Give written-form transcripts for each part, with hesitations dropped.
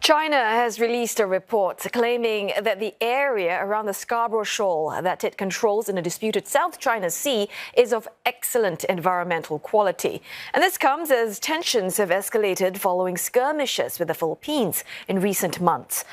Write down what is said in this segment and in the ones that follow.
China has released a report claiming that the area around the Scarborough Shoal that it controls in the disputed South China Sea is of excellent environmental quality. And this comes as tensions have escalated following skirmishes with the Philippines in recent months.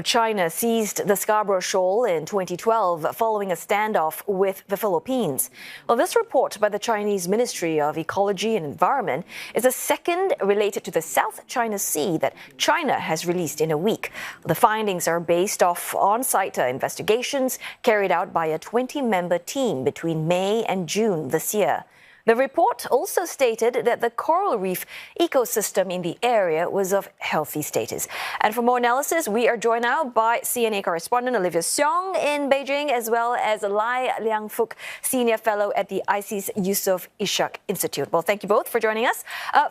China seized the Scarborough Shoal in 2012 following a standoff with the Philippines. Well, this report by the Chinese Ministry of Ecology and Environment is the second related to the South China Sea that China has released in a week. The findings are based off on-site investigations carried out by a 20-member team between May and June this year. The report also stated that the coral reef ecosystem in the area was of healthy status. And for more analysis, we are joined now by CNA correspondent Olivia Seong in Beijing, as well as Lai Liangfuk, Senior Fellow at the ICES Yusof Ishak Institute. Well, thank you both for joining us.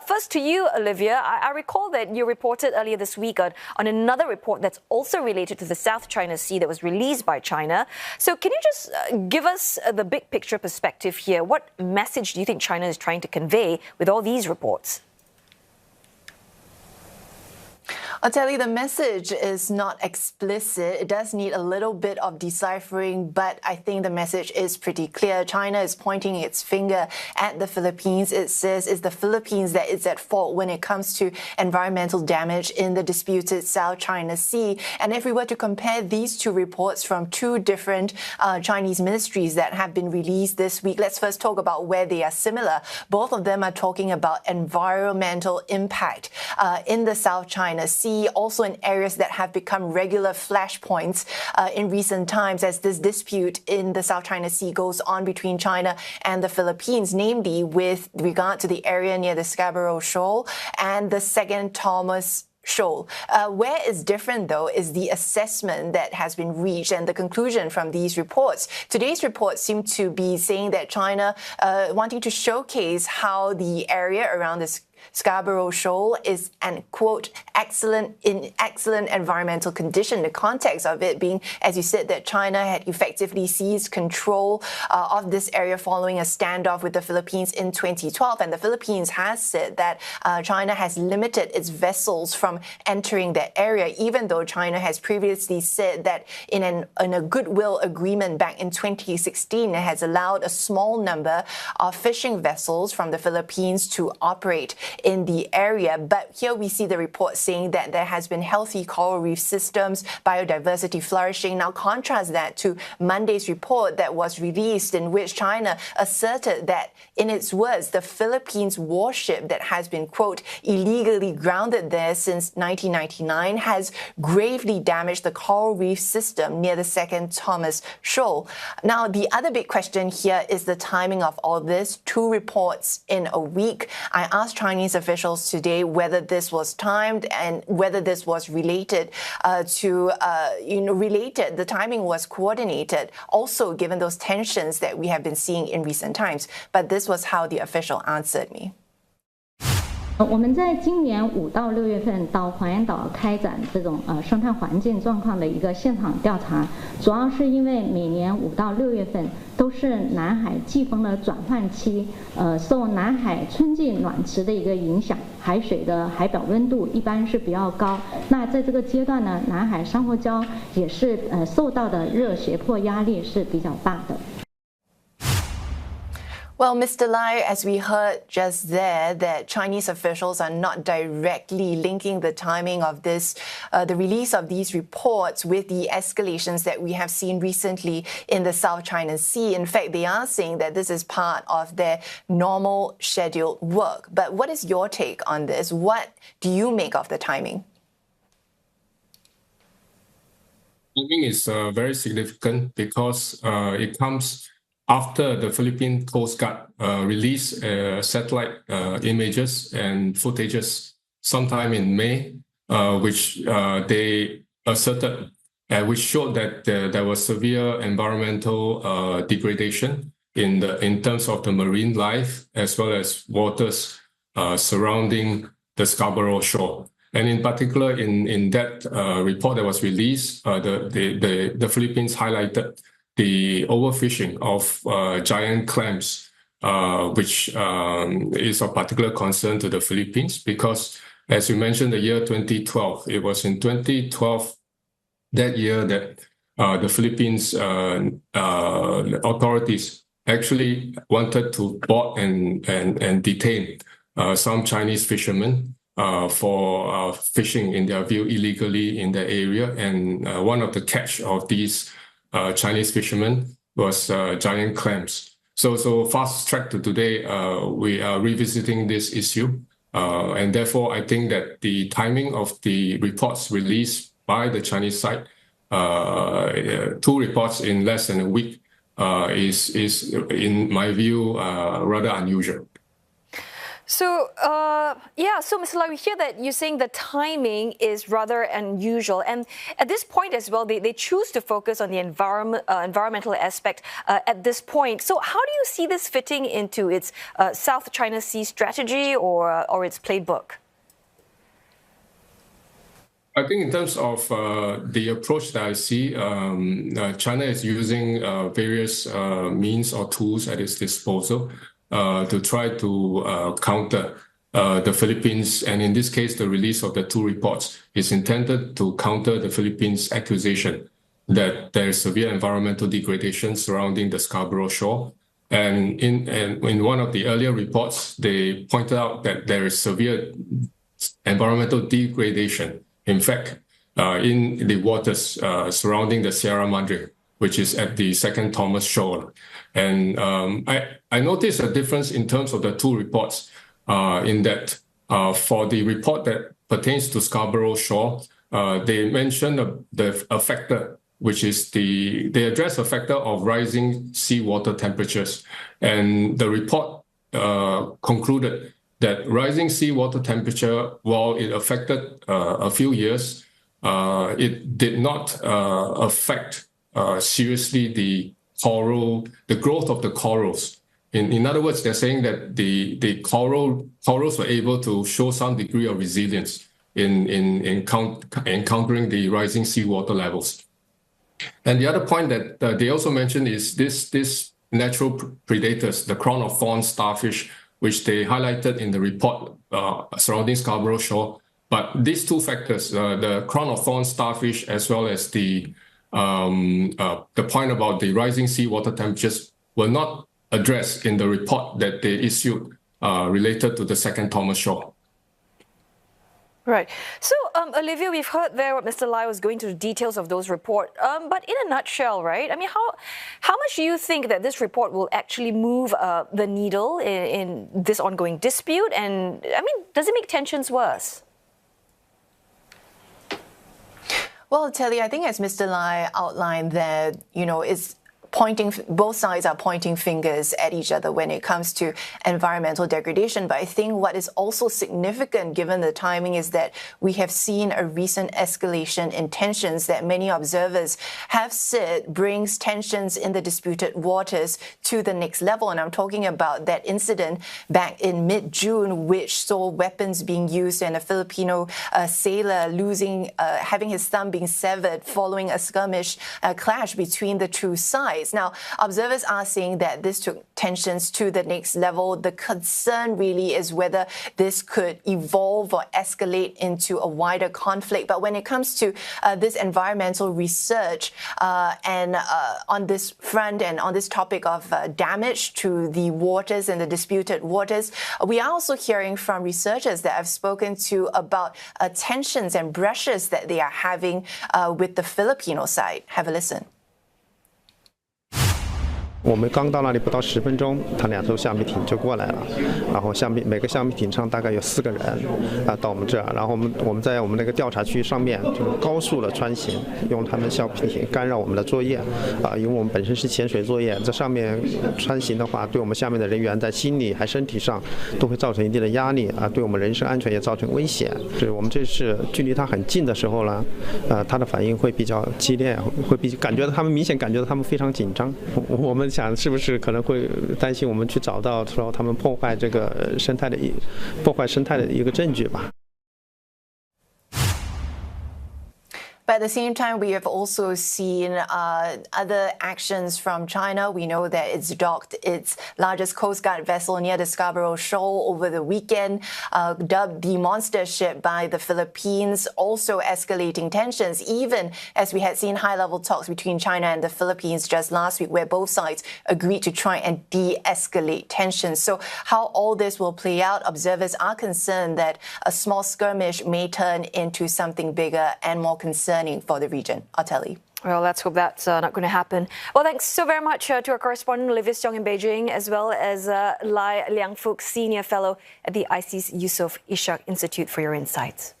First to you, Olivia. I recall that you reported earlier this week on another report that's also related to the South China Sea that was released by China. So can you just give us the big picture perspective here? What message do you think China is trying to convey with all these reports? I'll tell you, the message is not explicit. It does need a little bit of deciphering, but I think the message is pretty clear. China is pointing its finger at the Philippines. It says it's the Philippines that is at fault when it comes to environmental damage in the disputed South China Sea. And if we were to compare these two reports from two different Chinese ministries that have been released this week, let's first talk about where they are similar. Both of them are talking about environmental impact in the South China Sea, also in areas that have become regular flashpoints in recent times as this dispute in the South China Sea goes on between China and the Philippines, namely with regard to the area near the Scarborough Shoal and the Second Thomas Shoal. Where is different, though, is the assessment that has been reached and the conclusion from these reports. Today's reports seem to be saying that China wanting to showcase how the area around this Scarborough Shoal is an, quote, excellent environmental condition. The context of it being, as you said, that China had effectively seized control of this area following a standoff with the Philippines in 2012. And the Philippines has said that China has limited its vessels from entering that area, even though China has previously said that in a goodwill agreement back in 2016, it has allowed a small number of fishing vessels from the Philippines to operate in the area. But here we see the report saying that there has been healthy coral reef systems, biodiversity flourishing. Now contrast that to Monday's report that was released in which China asserted that, in its words, the Philippines warship that has been, quote, illegally grounded there since 1999 has gravely damaged the coral reef system near the Second Thomas Shoal. Now, the other big question here is the timing of all this. Two reports in a week. I asked Chinese officials today whether this was timed and whether this was related the timing was coordinated, also given those tensions that we have been seeing in recent times. But this was how the official answered me. 我们在今年5到6月份到黄岩岛开展这种生态环境状况的一个现场调查，主要是因为每年5到6月份都是南海季风的转换期，受南海春季暖池的一个影响，海水的海表温度一般是比较高。那在这个阶段呢，南海珊瑚礁也是受到的热胁迫压力是比较大的。 Well, Mr. Lai, as we heard just there, that Chinese officials are not directly linking the timing of this, the release of these reports with the escalations that we have seen recently in the South China Sea. In fact, they are saying that this is part of their normal scheduled work. But what is your take on this? What do you make of the timing? I think it's very significant because it comes after the Philippine Coast Guard released satellite images and footages sometime in May, which they asserted, which showed that there was severe environmental degradation in terms of the marine life as well as waters surrounding the Scarborough Shoal. And in particular, in that report that was released, the Philippines highlighted the overfishing of giant clams, which is of particular concern to the Philippines because As you mentioned, the year 2012, it was in 2012 that year that the Philippines authorities actually wanted to board and detain some Chinese fishermen for fishing, in their view, illegally in the area. And one of the catch of these Chinese fishermen was giant clams. So fast track to today, we are revisiting this issue. And therefore, I think that the timing of the reports released by the Chinese side, 2 reports in less than a week, is in my view, rather unusual. So, so Mr. Lai, we hear that you're saying the timing is rather unusual. And at this point as well, they choose to focus on the environmental aspect at this point. So how do you see this fitting into its South China Sea strategy or its playbook? I think in terms of the approach that I see, China is using various means or tools at its disposal to try to counter the Philippines. And in this case, the release of the 2 reports is intended to counter the Philippines' accusation that there is severe environmental degradation surrounding the Scarborough Shoal. And in one of the earlier reports, they pointed out that there is severe environmental degradation, in fact, in the waters surrounding the Sierra Madre, which is at the Second Thomas Shoal. And I noticed a difference in terms of the 2 reports in that for the report that pertains to Scarborough Shoal, they mentioned a factor, which is they address a factor of rising seawater temperatures. And the report concluded that rising seawater temperature, while it affected a few years, it did not affect seriously the growth of the corals. In other words, they're saying that the corals were able to show some degree of resilience in encountering the rising seawater levels. And the other point that they also mentioned is this natural predators, the crown of thorns starfish, which they highlighted in the report surrounding Scarborough Shoal. But these 2 factors, the crown of thorns starfish, as well as the point about the rising seawater temperatures, were not addressed in the report that they issued related to the Second Thomas Shoal. Right. So, Olivia, we've heard there what Mr. Lai was going to the details of those reports. But in a nutshell, right? I mean, how much do you think that this report will actually move the needle in this ongoing dispute? And, I mean, does it make tensions worse? Well, Telly, I think as Mr. Lai outlined that, both sides are pointing fingers at each other when it comes to environmental degradation. But I think what is also significant given the timing is that we have seen a recent escalation in tensions that many observers have said brings tensions in the disputed waters to the next level. And I'm talking about that incident back in mid-June, which saw weapons being used and a Filipino sailor having his thumb being severed following a skirmish clash between the 2 sides. Now, observers are saying that this took tensions to the next level. The concern really is whether this could evolve or escalate into a wider conflict. But when it comes to this environmental research and on this front and on this topic of damage to the waters and the disputed waters, we are also hearing from researchers that I've spoken to about tensions and brushes that they are having with the Filipino side. Have a listen. 我们刚到那里不到10分钟，他2艘橡皮艇就过来了，然后每个橡皮艇上大概有4个人到我们这儿，然后我们在我们那个调查区上面就是高速的穿行，用他们橡皮艇干扰我们的作业因为我们本身是潜水作业，在上面穿行的话，对我们下面的人员在心理还身体上都会造成一定的压力对我们人身安全也造成危险。所以我们这是距离他很近的时候呢，他的反应会比较激烈，会明显感觉到他们非常紧张。我们想是不是可能会担心我们去找到说他们破坏生态的一个证据吧。But at the same time, we have also seen other actions from China. We know that it's docked its largest Coast Guard vessel near the Scarborough Shoal over the weekend, dubbed the monster ship by the Philippines, also escalating tensions, even as we had seen high-level talks between China and the Philippines just last week, where both sides agreed to try and de-escalate tensions. So how all this will play out, observers are concerned that a small skirmish may turn into something bigger and more concerning for the region. Arteli. Well, let's hope that's not going to happen. Well, thanks so very much to our correspondent, Livis Jong in Beijing, as well as Lai Liangfuk, Senior Fellow at the IC's Yusof Ishak Institute for your insights.